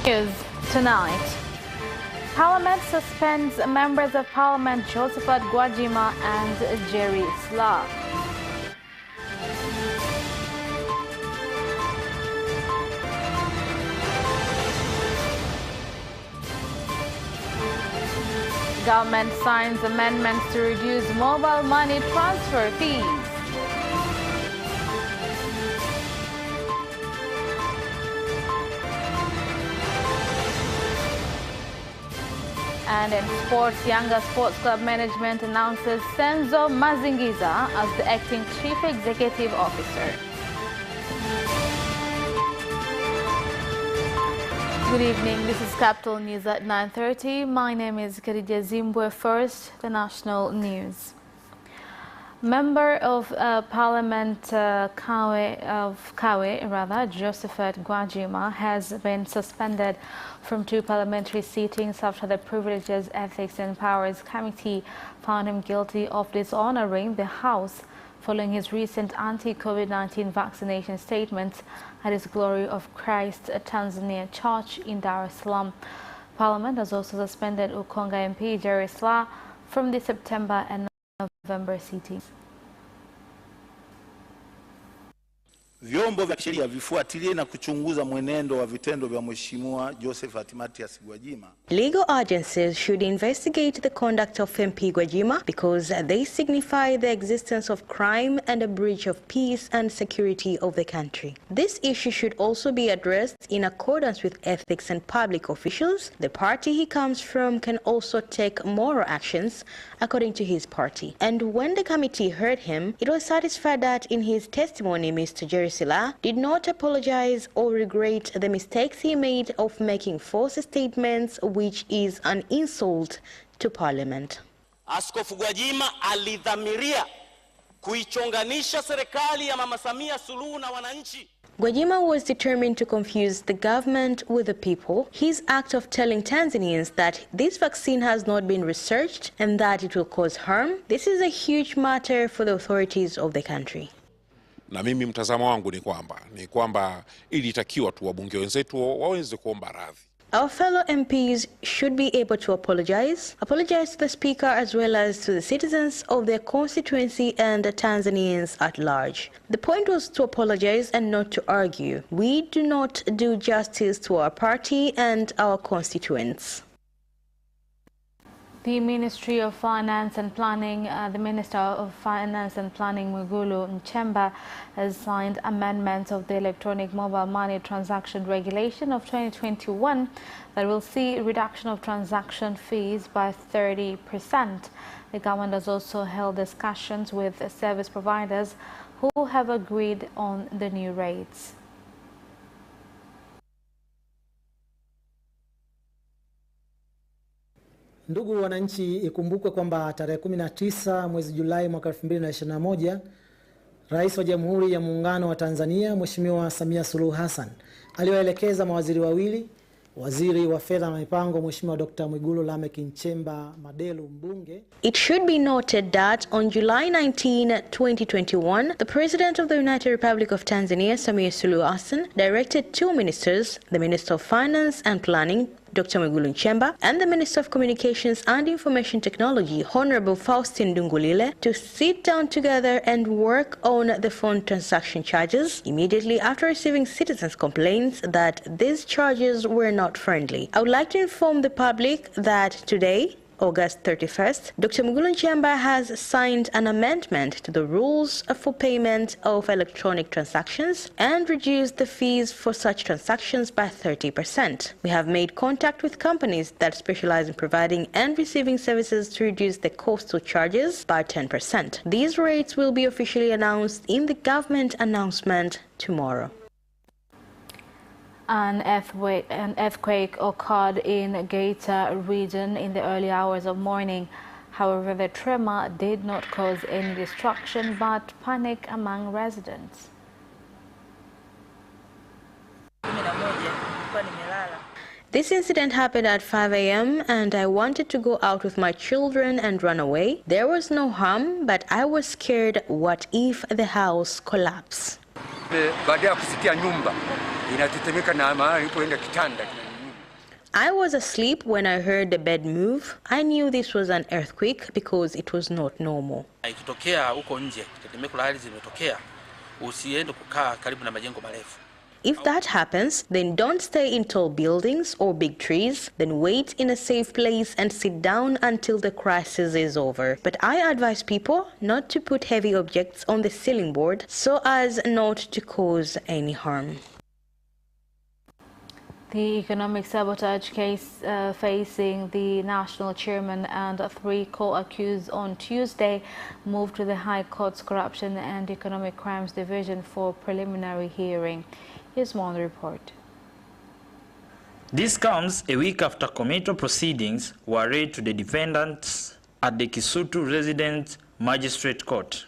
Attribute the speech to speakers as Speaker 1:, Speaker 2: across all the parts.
Speaker 1: News tonight. Parliament suspends members of Parliament Josephat Gwajima and Jerry Sla. Government signs amendments to reduce mobile money transfer fees. And in sports, Yanga Sports Club management announces Senzo Mazingiza as the acting Chief Executive Officer. Good evening, this is Capital News at 9:30. My name is Khadija Zimbwe. First, the national news. Member of Parliament Kawe, Josephat Gwajima, has been suspended from 2 parliamentary sittings after the Privileges, Ethics and Powers Committee found him guilty of dishonoring the House following his recent anti-COVID-19 vaccination statements at his Glory of Christ Tanzania Church in Dar es Salaam. Parliament has also suspended Ukonga MP Jerry Sla from the September and November sittings.
Speaker 2: Vyombo vya sheria vifuatilie na kuchunguza mwenendo wa vitendo vya Mheshimiwa Josephat Mathias Gwajima.
Speaker 3: Legal agencies should investigate the conduct of MP Gwajima because they signify the existence of crime and a breach of peace and security of the country. This issue should also be addressed in accordance with ethics and public officials. The party he comes from can also take moral actions according to his party. And when the committee heard him, it was satisfied that in his testimony, Mr. Jerry Sla did not apologize or regret the mistakes he made of making false statements, which is an insult to Parliament.
Speaker 4: Askofu Gwajima alidhamiria kuichonganisha serikali ya Mama Samia Suluhu na wananchi.
Speaker 3: Gwajima was determined to confuse the government with the people. His act of telling Tanzanians that this vaccine has not been researched and that it will cause harm, this is a huge matter for the authorities of the country.
Speaker 5: Na mimi mtazamo wangu ni kwamba ilitakiwa tu wabunge wenzetu waweze kuomba radhi.
Speaker 3: Our fellow MPs should be able to apologize to the Speaker as well as to the citizens of their constituency and the Tanzanians at large. The point was to apologize and not to argue. We do not do justice to our party and our constituents.
Speaker 1: The Ministry of Finance and Planning, the Minister of Finance and Planning, Mwigulu Nchemba, has signed amendments of the Electronic Mobile Money Transaction Regulation of 2021 that will see a reduction of transaction fees by 30%. The government has also held discussions with service providers who have agreed on the new rates.
Speaker 6: Ndugu wananchi, ikumbukwe kwamba tarehe 19 mwezi Julai mwaka 2021, Rais wa Jamhuri ya Muungano wa Tanzania Mheshimiwa Samia Suluhu Hassan aliwaelekeza mawaziri wawili, Waziri wa Fedha na Mipango Mheshimiwa Dr. Mwigulu Lameck Nchemba Madelu mbunge.
Speaker 3: It should be noted that on July 19, 2021, the President of the United Republic of Tanzania, Samia Suluhu Hassan, directed 2 ministers, the Minister of Finance and Planning, Dr. Mwigulu Nchemba, and the Minister of Communications and Information Technology, Honorable Faustin Ndungulile, to sit down together and work on the phone transaction charges immediately after receiving citizens' complaints that these charges were not friendly. I would like to inform the public that today, August 31st, Dr. Mwigulu Nchemba has signed an amendment to the rules for payment of electronic transactions and reduced the fees for such transactions by 30%. We have made contact with companies that specialize in providing and receiving services to reduce the coastal charges by 10%. These rates will be officially announced in the government announcement tomorrow.
Speaker 1: An earthquake occurred in Geita region in the early hours of morning. However, the tremor did not cause any destruction but panic among residents.
Speaker 3: This incident happened at 5 a.m. and I wanted to go out with my children and run away. There was no harm, but I was scared. What if the house collapsed?
Speaker 7: Baada ya kusikia nyumba inatetemeka na mahali ilipoenda kitanda.
Speaker 3: I was asleep when I heard the bed move. I knew this was an earthquake because it was not normal.
Speaker 7: Ikitokea huko nje, tetemeko la ardhi limetokea, usiende kukaa karibu na majengo marefu.
Speaker 3: If that happens, then don't stay in tall buildings or big trees. Then wait in a safe place and sit down until the crisis is over. But I advise people not to put heavy objects on the ceiling board so as not to cause any harm.
Speaker 1: The economic sabotage case facing the national chairman and 3 co-accused on Tuesday moved to the High Court's Corruption and Economic Crimes Division for preliminary hearing. Here's more on the report.
Speaker 8: This comes a week after committal proceedings were read to the defendants at the Kisutu Resident Magistrate Court.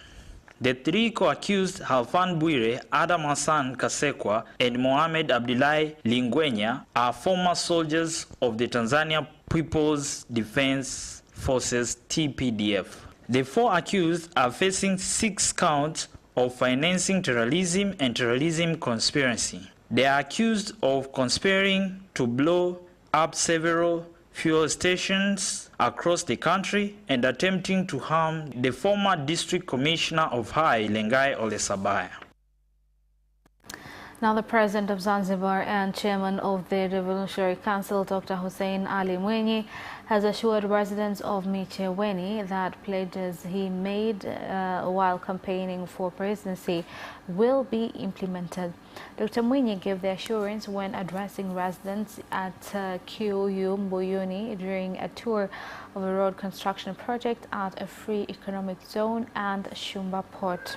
Speaker 8: The 3 co-accused Halfan Bwire, Adam Hassan Kasekwa, and Mohamed Abdullahi Lingwenya are former soldiers of the Tanzania People's Defense Forces (TPDF). The 4 accused are facing 6 counts of financing terrorism and terrorism conspiracy. They are accused of conspiring to blow up several fuel stations across the country and attempting to harm the former district commissioner of Hai, Lengai Olesabaya.
Speaker 1: Now, the President of Zanzibar and Chairman of the Revolutionary Council, Dr. Hussein Ali Mwinyi, has assured residents of Micheweni that pledges he made while campaigning for presidency will be implemented. Dr. Mwinyi gave the assurance when addressing residents at Kiuyu Mbuyuni during a tour of a road construction project at a free economic zone and Shumba Port.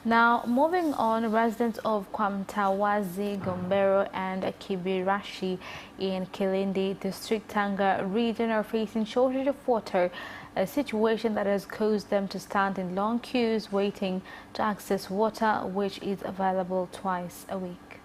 Speaker 1: Now, moving on, residents of Kwamtawazi, Gombero and Kibirashi in Kilindi District, Tanga region are facing shortage of water, a situation that has caused them to stand in long queues waiting to access water, which is available twice a week.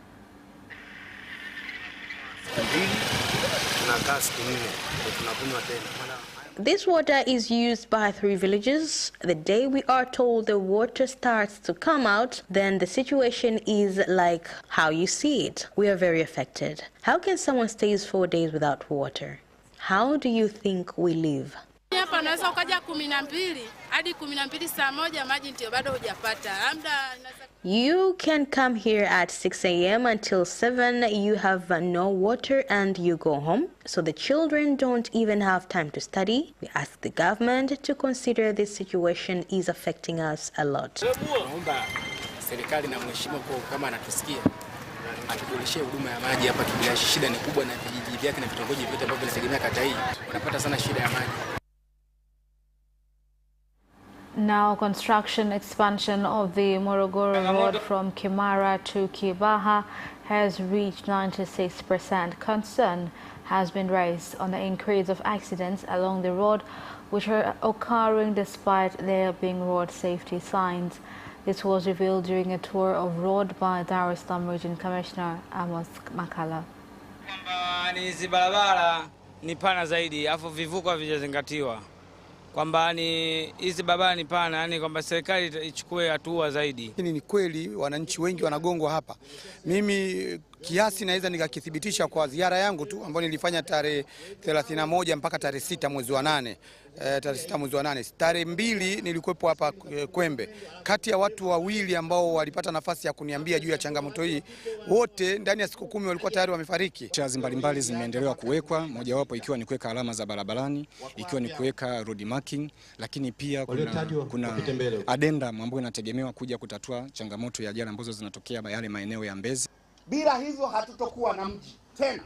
Speaker 3: This water is used by 3 villages. The day we are told the water starts to come out, then the situation is like how you see it. We are very affected. How can someone stay 4 days without water? How do you think we live?
Speaker 9: Hapa unaweza ukaja 12 hadi 12 saa moja maji ndio bado hujapata.
Speaker 3: You can come here at 6 a.m. until 7. You have no water and you go home. So the children don't even have time to study. We ask the government to consider this situation is affecting us a lot.
Speaker 7: Naomba serikali na mheshimiwa kama anatusikia atuboreshie huduma ya maji hapa Kibirashi. Shida ni kubwa na vijiji vyake na vitongoji vyote ambavyo vinategemea kata hii. Unapata sana shida ya maji.
Speaker 1: Now, construction expansion of the Morogoro Road from Kimara to Kibaha has reached 96%. Concern has been raised on the increase of accidents along the road, which are occurring despite there being road safety signs. This was revealed during a tour of road by Dar es Salaam Region Commissioner Amos Makala.
Speaker 10: Hizi barabara ni pana zaidi, afu vivuko havijazingatiwa. Kwamba ni hizi barabara ni pana, yani kwamba serikali ichukue hatua zaidi.
Speaker 11: Ni kweli wananchi wengi wanagongwa hapa. Mimi kiasi naweza nikakithibitisha kwa ziara yangu tu ambayo nilifanya tarehe 31 mpaka tarehe 6 mwezi wa 8. Tarehe 6 mwezi wa 8. Tarehe 2 nilikuwepo hapa Kwembe. Kati ya watu 2 ambao walipata nafasi ya kuniambia juu ya changamoto hii, wote ndani ya siku 10 walikuwa tayari wamefariki.
Speaker 12: Chazi mbalimbali zimeendelewa kuwekwa, mojawapo ikiwa ni kuweka alama za barabarani, ikiwa ni kuweka road marking, lakini pia kuna addendum ambayo inategemewa kuja kutatua changamoto ya ajali ambazo zinatokea yale maeneo ya Mbezi.
Speaker 13: Bila hivyo hatutokuwa na mji tena.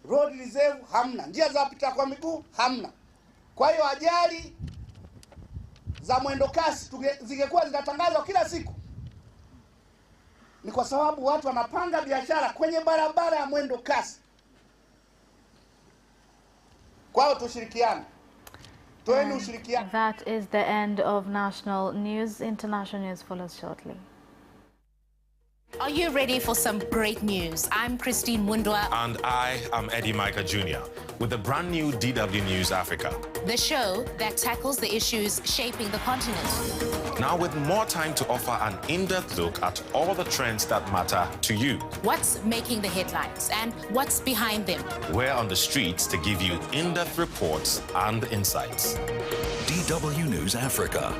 Speaker 13: Road reserve hamna, njia za kupita kwa miguu hamna. Kwa hiyo ajali za mwendo kasi zingekuwa zinatangazwa kila siku. Ni kwa sababu watu wanapanga biashara kwenye barabara ya mwendo kasi. Kwa hiyo tushirikiane. Toeni ushirikiano.
Speaker 1: That is the end of national news. International news follows shortly.
Speaker 14: Are you ready for some great news? I'm Christine Mundwa.
Speaker 15: And I am Eddie Micah Jr. with the brand new DW News Africa,
Speaker 14: The show that tackles the issues shaping the continent.
Speaker 15: now with more time to offer an in-depth look at all the trends that matter to you.
Speaker 14: What's making the headlines and what's behind them?
Speaker 15: We're on the streets to give you in-depth reports and insights.
Speaker 16: DW News Africa.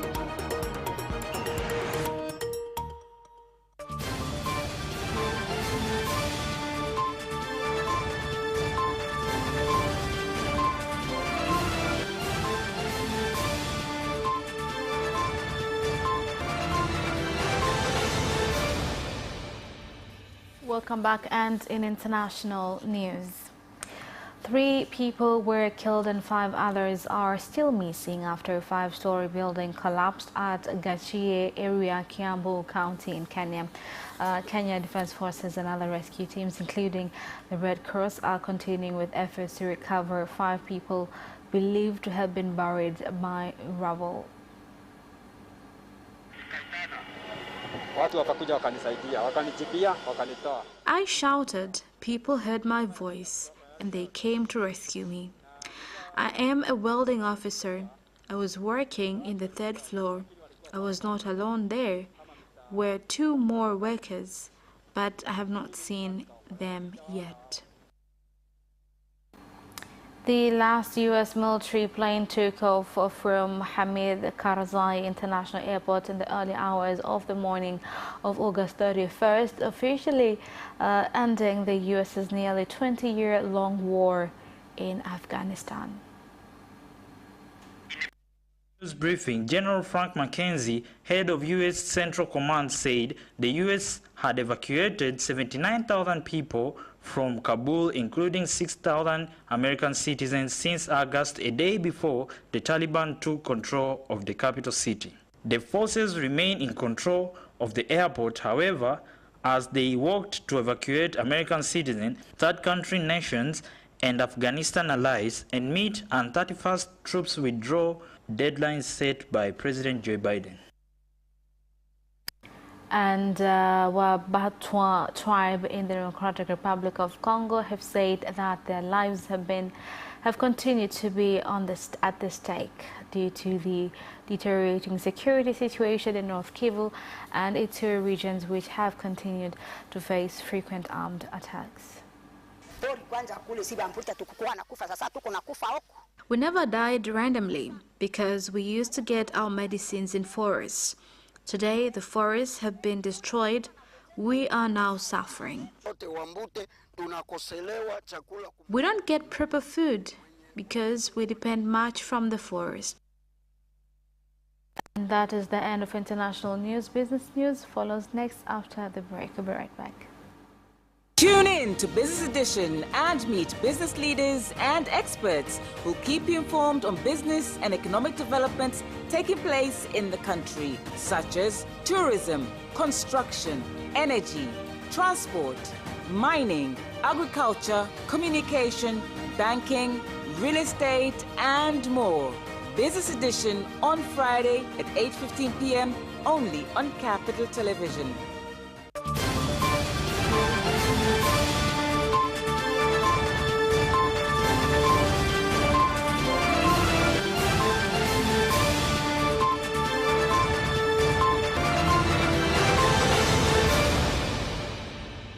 Speaker 1: Welcome back, and in international news, 3 people were killed and 5 others are still missing after a 5-story building collapsed at Gachie area, Kiambu County in Kenya. Kenya Defense Forces and other rescue teams, including the Red Cross, are continuing with efforts to recover 5 people believed to have been buried by rubble.
Speaker 17: I shouted, people heard my voice, and they came to rescue me. I am a welding officer. I was working in the 3rd floor. I was not alone there. Were 2 more workers, but I have not seen them yet.
Speaker 1: The last U.S. military plane took off from Hamid Karzai International Airport in the early hours of the morning of August 31st, officially ending the U.S.'s nearly 20-year-long war in Afghanistan.
Speaker 8: News briefing, General Frank McKenzie, head of U.S. Central Command, said the U.S. had evacuated 79,000 people from Kabul, including 6,000 American citizens, since August, a day before the Taliban took control of the capital city. The forces remain in control of the airport, however, as they worked to evacuate American citizens, third country nations, and Afghanistan allies, and meet an 31st troops withdrawal deadline set by President Joe Biden.
Speaker 1: And Wabatwa tribe in the Democratic Republic of Congo have said that their lives have continued to be at the stake due to the deteriorating security situation in North Kivu and its 2 regions, which have continued to face frequent armed attacks.
Speaker 17: We never died randomly because we used to get our medicines in forests. Today, the forests have been destroyed. We are now suffering. We don't get proper food because we depend much from the forest.
Speaker 1: And that is the end of international news. Business news follows next after the break. We'll be right back.
Speaker 18: Tune in to Business Edition and meet business leaders and experts who keep you informed on business and economic developments taking place in the country, such as tourism, construction, energy, transport, mining, agriculture, communication, banking, real estate, and more. Business Edition on Friday at 8:15 p.m. only on Capital Television.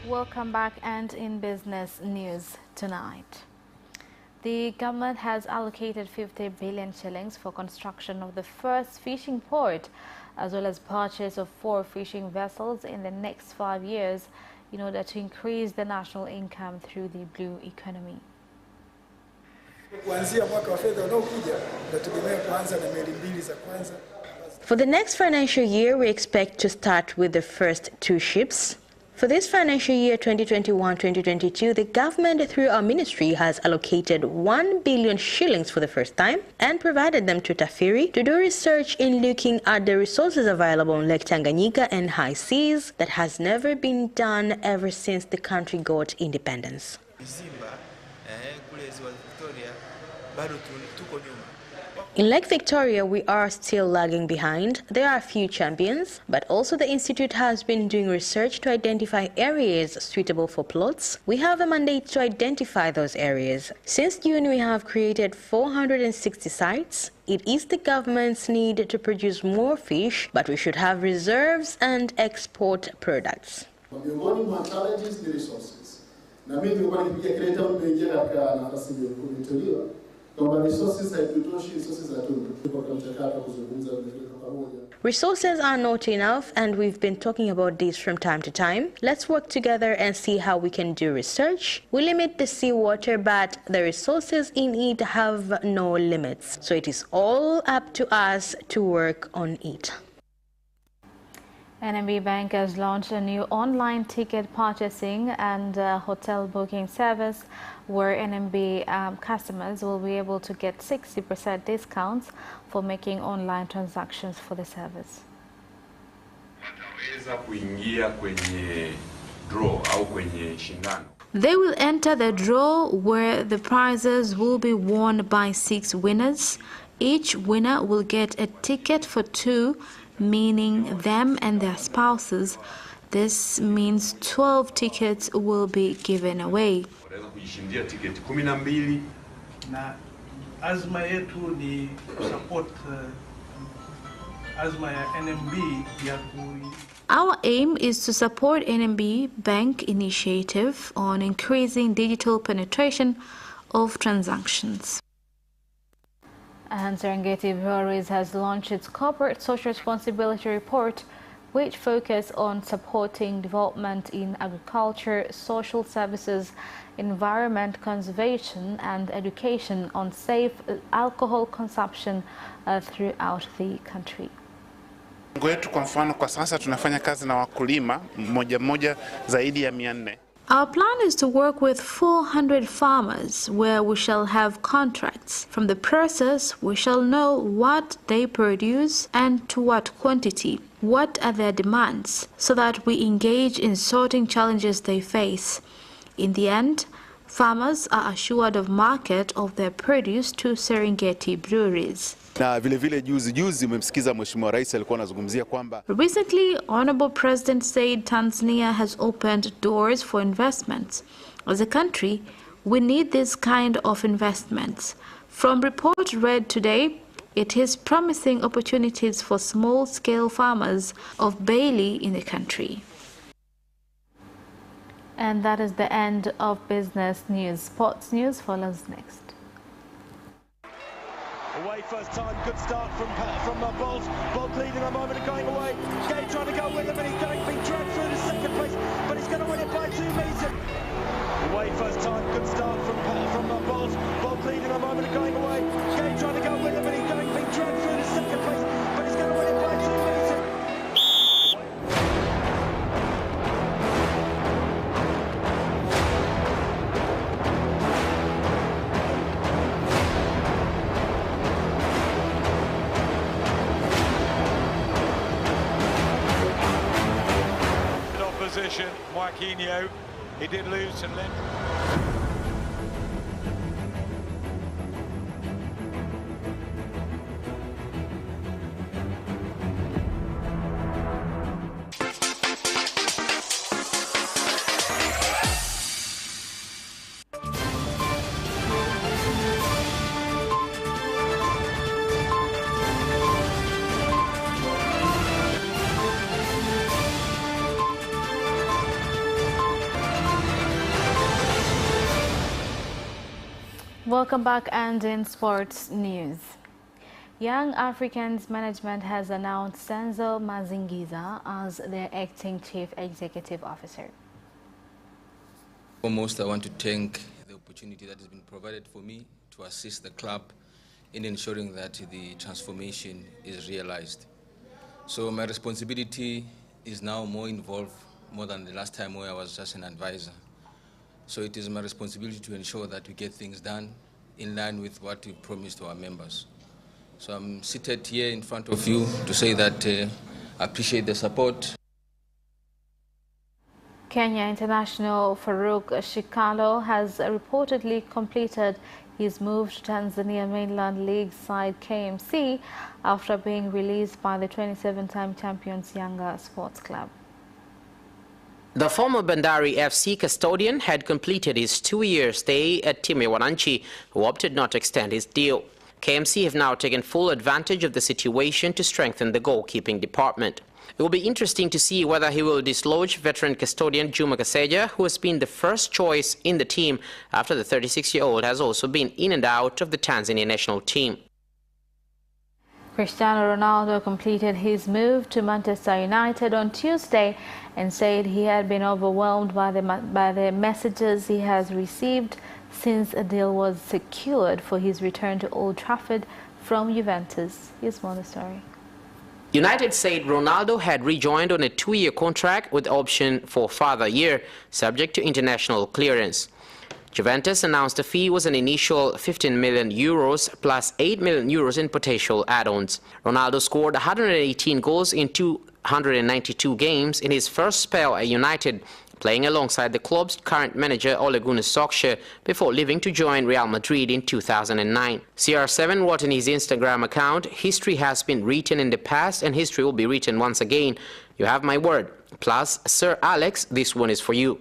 Speaker 1: Welcome back, and in business news tonight. The government has allocated 50 billion shillings for construction of the first fishing port, as well as purchase of 4 fishing vessels in the next 5 years in order to increase the national income through the blue economy.
Speaker 3: For the next financial year, we expect to start with the first 2 ships. For this financial year 2021-2022, the government through our ministry has allocated 1 billion shillings for the first time and provided them to Tafiri to do research in looking at the resources available on Lake Tanganyika and high seas that has never been done ever since the country got independence. In Lake Victoria, we are still lagging behind. There are a few champions, but also the Institute has been doing research to identify areas suitable for plots. We have a mandate to identify those areas. Since June, we have created 460 sites. It is the government's need to produce more fish, but we should have reserves and export products.
Speaker 19: Miongoni mwa challenges ni resources. Na mimi nilikuwa nikipiga kelele tangu nimeingia katika nafasi ya kuitoliwa.
Speaker 3: Resources are not enough, and we've been talking about this from time to time. Let's work together and see how we can do research. We limit the seawater, but the resources in it have no limits. So it is all up to us to work on it.
Speaker 1: NMB Bank has launched a new online ticket purchasing and hotel booking service where NMB customers will be able to get 60% discounts for making online transactions for the service.
Speaker 17: They will enter the draw where the prizes will be won by 6 winners. Each winner will get a ticket for 2, meaning them and their spouses. This means 12 tickets will be given away.
Speaker 20: Na azma yetu ni support azma ya NMB ya
Speaker 17: Our aim is to support NMB Bank initiative on increasing digital penetration of transactions.
Speaker 1: And Serengeti Breweries has launched its corporate social responsibility report, which focuses on supporting development in agriculture, social services, environment conservation, and education on safe alcohol consumption throughout the country.
Speaker 21: Kwa mfano kwa sasa tunafanya kazi na wakulima mmoja zaidi ya 400.
Speaker 17: Our plan is to work with 400 farmers where we shall have contracts. From the process, we shall know what they produce and to what quantity, what are their demands, so that we engage in sorting challenges they face. In the end, farmers are assured of market of their produce to Serengeti breweries.
Speaker 22: Na vile juzi umemsikiza Mheshimiwa Rais alikuwa anazungumzia kwamba
Speaker 17: Recently, Honorable President said Tanzania has opened doors for investments. As a country, we need this kind of investments. From report read today, it is promising opportunities for small-scale farmers of barley in the country.
Speaker 1: And that is the end of business news. Sports news follows next.
Speaker 23: Away first time, good start from Bolt. Bolt leading a moment and going away. Gay trying to go with him, and he's being dragged through the second place, but he's going to win it by 2 meters. Away first time, good start from Bolt. Bolt leading a moment and going away. Gay trying to go with him, and he's being dragged through the second place, but he's going to win it by 2 meters. Joaquinho, he did lose to Lynn.
Speaker 1: Welcome back, and in sports news. Young Africans Management has announced Senzo Mazingiza as their acting Chief Executive Officer.
Speaker 24: Foremost, I want to thank the opportunity that has been provided for me to assist the club in ensuring that the transformation is realized. So my responsibility is now more involved, more than the last time where I was just an advisor. So it is my responsibility to ensure that we get things done in line with what we promised to our members. So I'm seated here in front of you to say that I appreciate the support.
Speaker 1: Kenya international Farouk Shikalo has reportedly completed his move to Tanzania mainland league side KMC after being released by the 27-time champions Yanga Sports Club.
Speaker 2: The former Bandari FC custodian had completed his 2-year stay at Timu Wananchi, who opted not to extend his deal. KMC have now taken full advantage of the situation to strengthen the goalkeeping department. It will be interesting to see whether he will dislodge veteran custodian Juma Kaseja, who has been the first choice in the team after the 36-year-old has also been in and out of the Tanzania national team.
Speaker 1: Cristiano Ronaldo completed his move to Manchester United on Tuesday and said he had been overwhelmed by the messages he has received since a deal was secured for his return to Old Trafford from Juventus. Here's more on the story.
Speaker 2: United said Ronaldo had rejoined on a 2-year contract with option for further year, subject to international clearance. Juventus announced the fee was an initial 15 million euros plus 8 million euros in potential add-ons. Ronaldo scored 118 goals in 292 games in his first spell at United, playing alongside the club's current manager Ole Gunnar Solskjaer before leaving to join Real Madrid in 2009. CR7 wrote in his Instagram account, "History has been written in the past and history will be written once again. You have my word. Plus, Sir Alex, this one is for you."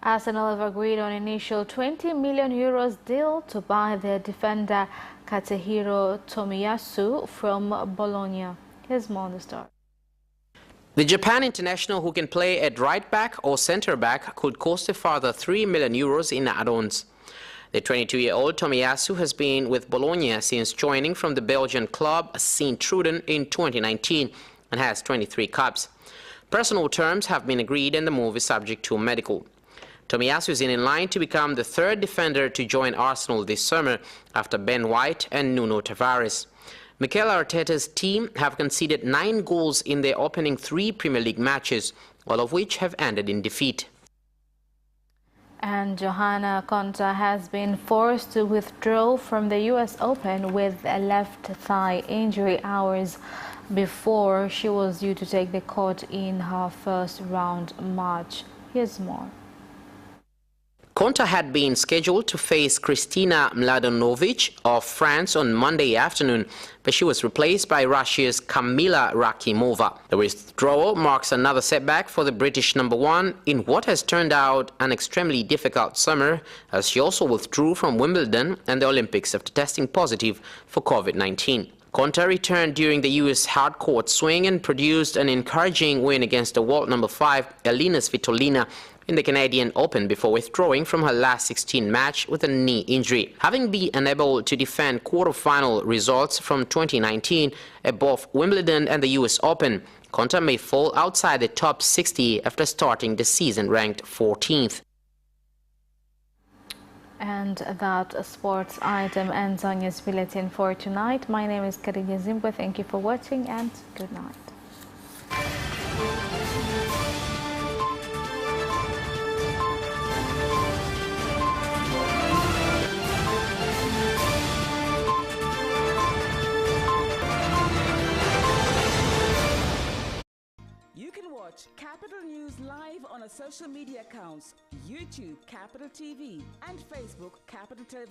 Speaker 1: Arsenal have agreed on initial 20 million euros deal to buy their defender Katsuhiro Tomiyasu from Bologna. Here's more on the story.
Speaker 2: The Japan international, who can play at right back or centre back, could cost a further 3 million euros in add-ons. The 22-year-old Tomiyasu has been with Bologna since joining from the Belgian club Sint-Truiden in 2019 and has 23 caps. Personal terms have been agreed and the move is subject to medical. Tomiyasu is in line to become the third defender to join Arsenal this summer after Ben White and Nuno Tavares. Mikel Arteta's team have conceded 9 goals in their opening 3 Premier League matches, all of which have ended in defeat.
Speaker 1: And Johanna Konta has been forced to withdraw from the US Open with a left thigh injury hours before she was due to take the court in her first round match. Here's more.
Speaker 2: Konta had been scheduled to face Kristina Mladenovic of France on Monday afternoon, but she was replaced by Russia's Kamila Rakimova. The withdrawal marks another setback for the British #1 in what has turned out an extremely difficult summer, as she also withdrew from Wimbledon and the Olympics after testing positive for COVID-19. Konta returned during the US hardcourt swing and produced an encouraging win against the world #5 Elina Svitolina in the Canadian Open before withdrawing from her last 16 match with a knee injury. Having been unable to defend quarter-final results from 2019 at both Wimbledon and the US Open, Konta may fall outside the top 60 after starting the season ranked 14th.
Speaker 1: And that sports item ends on your bulletin for tonight. My name is Khadija Zimbwe. Thank you for watching and good night.
Speaker 18: You can watch Capital News live on our social media accounts, YouTube Capital TV and Facebook Capital Television.